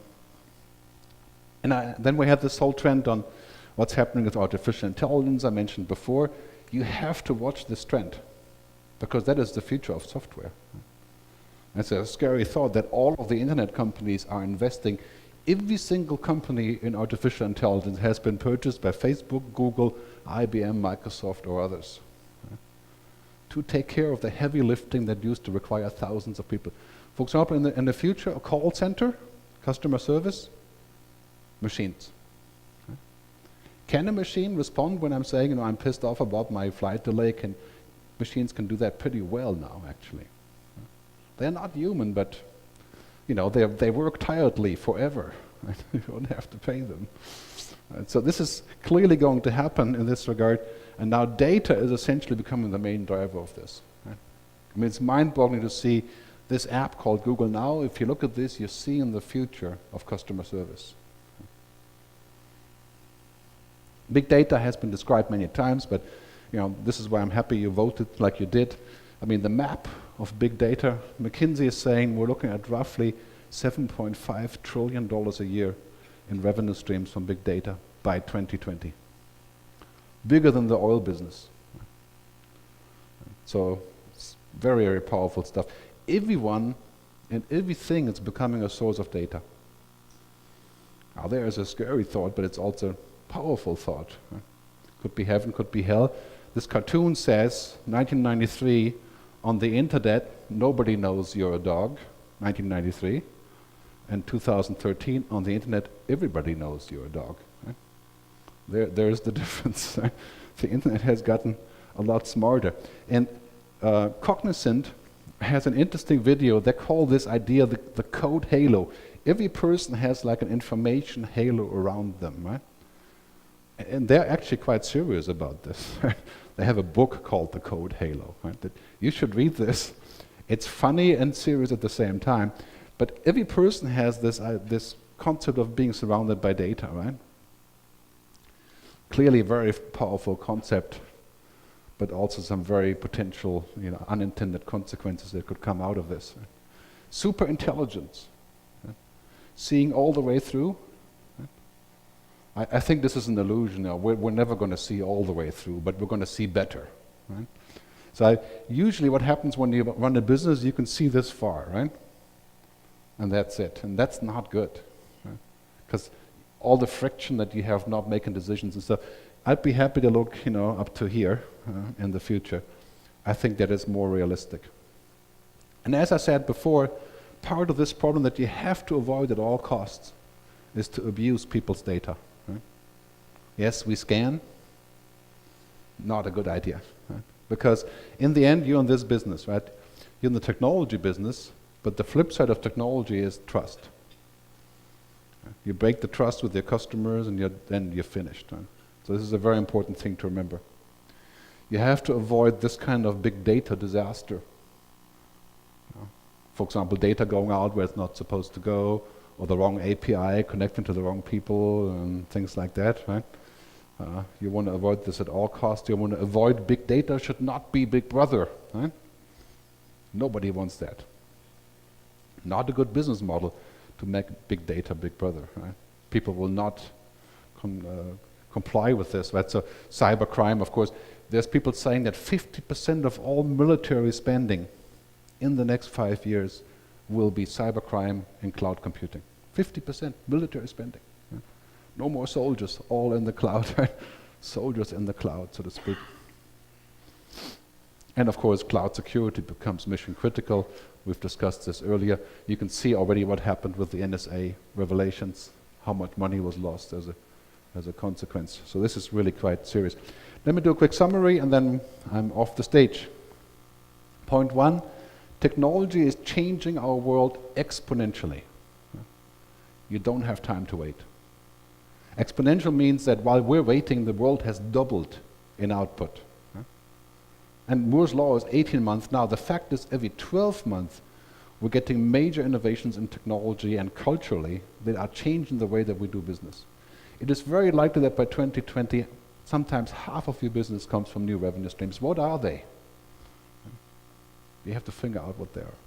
And then we have this whole trend on what's happening with artificial intelligence I mentioned before. You have to watch this trend, because that is the future of software. It's a scary thought that all of the internet companies are investing. Every single company in artificial intelligence has been purchased by Facebook, Google, IBM, Microsoft, or others to take care of the heavy lifting that used to require thousands of people. For example, in the future, a call center, customer service, machines. Can a machine respond when I'm saying, you know, I'm pissed off about my flight delay? Machines can do that pretty well now, actually. They're not human, but you know, they work tiredly forever. Right? You don't have to pay them. So this is clearly going to happen in this regard, and now data is essentially becoming the main driver of this. Right? I mean, it's mind-boggling to see this app called Google Now. If you look at this, you're seeing the future of customer service. Big data has been described many times, but you know, this is why I'm happy you voted like you did. I mean, the map of big data, McKinsey is saying we're looking at roughly $7.5 trillion a year in revenue streams from big data by 2020. Bigger than the oil business. So it's very, very powerful stuff. Everyone and everything is becoming a source of data. Now there is a scary thought, but it's also a powerful thought. Right? Could be heaven, could be hell. This cartoon says, 1993, on the internet, nobody knows you're a dog, 1993. And 2013, on the internet, everybody knows you're a dog. Right? There's the difference. Right? The internet has gotten a lot smarter. And Cognizant has an interesting video. They call this idea the code halo. Every person has like an information halo around them, right? And they're actually quite serious about this. They have a book called The Code Halo. Right? That you should read this. It's funny and serious at the same time. But every person has this concept of being surrounded by data, right? Clearly a very powerful concept, but also some very potential, you know, unintended consequences that could come out of this. Right? Super intelligence, right? Seeing all the way through. I think this is an illusion. We're never going to see all the way through, but we're going to see better. Right? So usually what happens when you run a business, you can see this far, right? And that's it. And that's not good. Because all the friction that you have not making decisions and stuff, I'd be happy to look, up to here in the future. I think that is more realistic. And as I said before, part of this problem that you have to avoid at all costs is to abuse people's data. Right? Yes, we scan. Not a good idea. Right? Because in the end, you're in this business, right? You're in the technology business, but the flip side of technology is trust. Right? You break the trust with your customers, and then you're finished. Right? So this is a very important thing to remember. You have to avoid this kind of big data disaster. For example, data going out where it's not supposed to go, or the wrong API connecting to the wrong people, and things like that, right? You want to avoid this at all costs. You want to avoid big data should not be Big Brother, right? Nobody wants that. Not a good business model to make big data Big Brother, right? People will not comply with this, right? So cybercrime, of course, there's people saying that 50% of all military spending in the next 5 years will be cybercrime and cloud computing. 50% military spending. Yeah. No more soldiers, all in the cloud, right? Soldiers in the cloud, so to speak. And of course, cloud security becomes mission critical. We've discussed this earlier. You can see already what happened with the NSA revelations, how much money was lost as a consequence. So this is really quite serious. Let me do a quick summary, and then I'm off the stage. Point 1, technology is changing our world exponentially. You don't have time to wait. Exponential means that while we're waiting, the world has doubled in output. And Moore's law is 18 months now. The fact is, every 12 months, we're getting major innovations in technology and culturally that are changing the way that we do business. It is very likely that by 2020, sometimes half of your business comes from new revenue streams. What are they? You have to figure out what they are.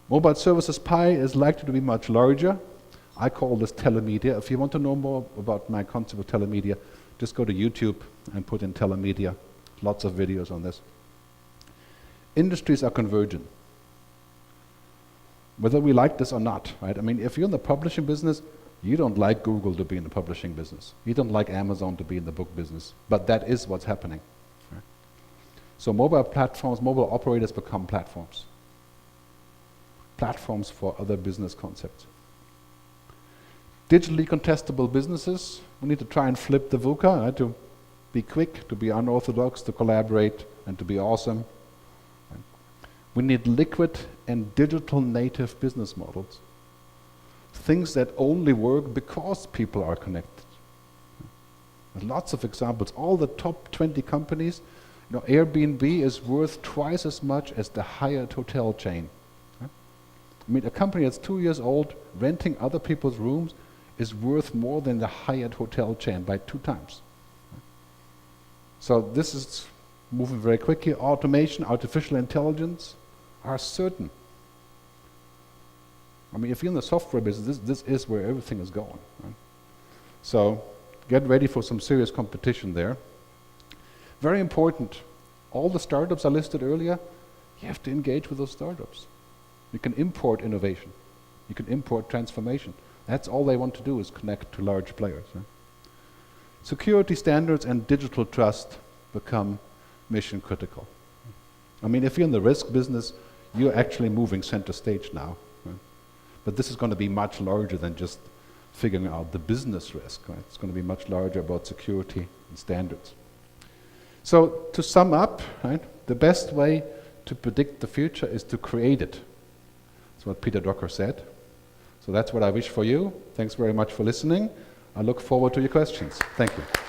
Mobile services pie is likely to be much larger. I call this telemedia. If you want to know more about my concept of telemedia, just go to YouTube and put in telemedia. Lots of videos on this. Industries are convergent. Whether we like this or not, right? I mean, if you're in the publishing business, you don't like Google to be in the publishing business. You don't like Amazon to be in the book business. But that is what's happening. Right? So mobile platforms, mobile operators become platforms. Platforms for other business concepts. Digitally contestable businesses, we need to try and flip the VUCA, right? To be quick, to be unorthodox, to collaborate, and to be awesome. Right? We need liquid and digital native business models. Things that only work because people are connected. There's lots of examples. All the top 20 companies, Airbnb is worth twice as much as the Hyatt hotel chain. Right? I mean, a company that's 2 years old, renting other people's rooms, is worth more than the Hyatt hotel chain by 2 times. So this is moving very quickly. Automation, artificial intelligence are certain. I mean, if you're in the software business, this is where everything is going. Right? So get ready for some serious competition there. Very important, all the startups I listed earlier, you have to engage with those startups. You can import innovation. You can import transformation. That's all they want to do is connect to large players. Right? Security standards and digital trust become mission critical. I mean, if you're in the risk business, you're actually moving center stage now. Right? But this is going to be much larger than just figuring out the business risk. Right? It's going to be much larger about security and standards. So to sum up, right, the best way to predict the future is to create it. That's what Peter Drucker said. So that's what I wish for you. Thanks very much for listening. I look forward to your questions. Thank you.